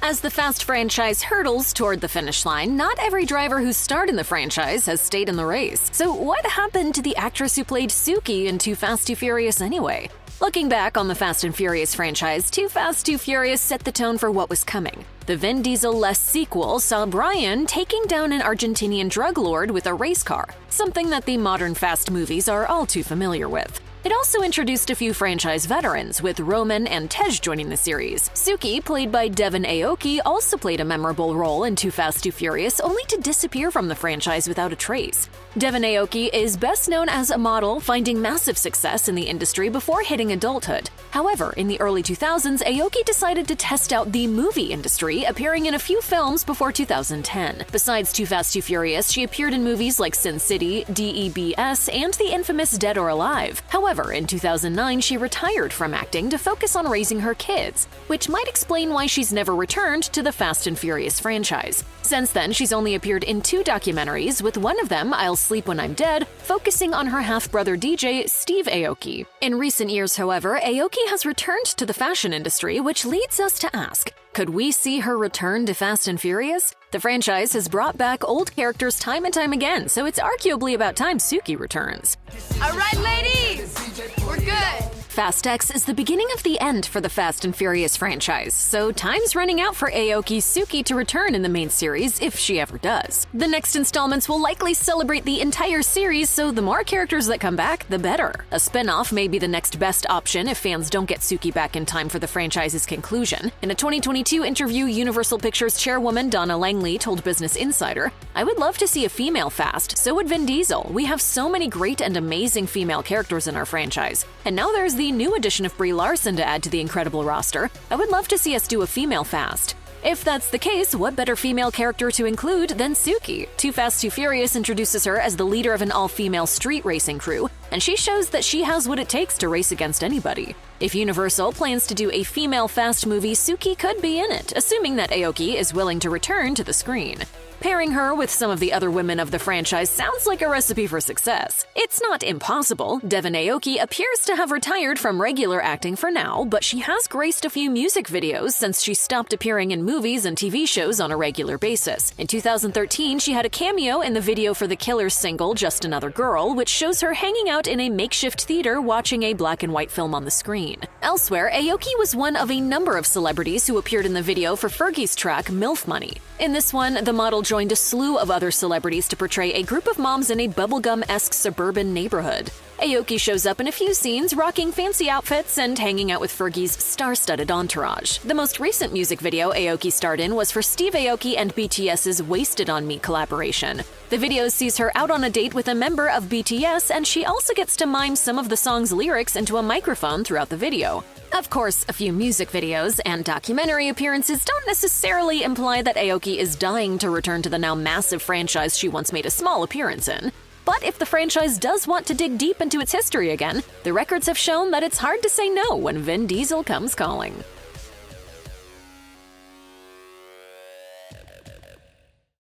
As the Fast franchise hurtles toward the finish line, not every driver who starred in the franchise has stayed in the race. So what happened to the actress who played Suki in Too Fast, Too Furious anyway? Looking back on the Fast and Furious franchise, Too Fast, Too Furious set the tone for what was coming. The Vin Diesel-less sequel saw Brian taking down an Argentinian drug lord with a race car, something that the modern Fast movies are all too familiar with. It also introduced a few franchise veterans, with Roman and Tej joining the series. Suki, played by Devin Aoki, also played a memorable role in Too Fast, Too Furious, only to disappear from the franchise without a trace. Devin Aoki is best known as a model, finding massive success in the industry before hitting adulthood. However, in the early 2000s, Aoki decided to test out the movie industry, appearing in a few films before 2010. Besides Too Fast, Too Furious, she appeared in movies like Sin City, DEBS, and the infamous Dead or Alive. However, in 2009, she retired from acting to focus on raising her kids, which might explain why she's never returned to the Fast and Furious franchise. Since then, she's only appeared in 2 documentaries, with one of them, I'll Sleep When I'm Dead, focusing on her half-brother DJ, Steve Aoki. In recent years, however, Aoki has returned to the fashion industry, which leads us to ask, could we see her return to Fast and Furious? The franchise has brought back old characters time and time again, so it's arguably about time Suki returns. All right, ladies, we're good. Fast X is the beginning of the end for the Fast and Furious franchise, so time's running out for Aoki's Suki to return in the main series if she ever does. The next installments will likely celebrate the entire series, so the more characters that come back, the better. A spin-off may be the next best option if fans don't get Suki back in time for the franchise's conclusion. In a 2022 interview, Universal Pictures chairwoman Donna Langley told Business Insider, "I would love to see a female Fast, so would Vin Diesel. We have so many great and amazing female characters in our franchise. And now there's the new addition of Brie Larson to add to the incredible roster. I would love to see us do a female Fast." If that's the case, what better female character to include than Suki? Too Fast, Too Furious introduces her as the leader of an all-female street racing crew, and she shows that she has what it takes to race against anybody. If Universal plans to do a female Fast movie, Suki could be in it, assuming that Aoki is willing to return to the screen. Pairing her with some of the other women of the franchise sounds like a recipe for success. It's not impossible. Devin Aoki appears to have retired from regular acting for now, but she has graced a few music videos since she stopped appearing in movies and TV shows on a regular basis. In 2013, she had a cameo in the video for the Killer's single Just Another Girl, which shows her hanging out in a makeshift theater watching a black and white film on the screen. Elsewhere, Aoki was one of a number of celebrities who appeared in the video for Fergie's track MILF Money. In this one, the model joined a slew of other celebrities to portray a group of moms in a bubblegum-esque suburban neighborhood. Aoki shows up in a few scenes, rocking fancy outfits and hanging out with Fergie's star-studded entourage. The most recent music video Aoki starred in was for Steve Aoki and BTS's Wasted on Me collaboration. The video sees her out on a date with a member of BTS, and she also gets to mime some of the song's lyrics into a microphone throughout the video. Of course, a few music videos and documentary appearances don't necessarily imply that Aoki is dying to return to the now massive franchise she once made a small appearance in. But if the franchise does want to dig deep into its history again, the records have shown that it's hard to say no when Vin Diesel comes calling.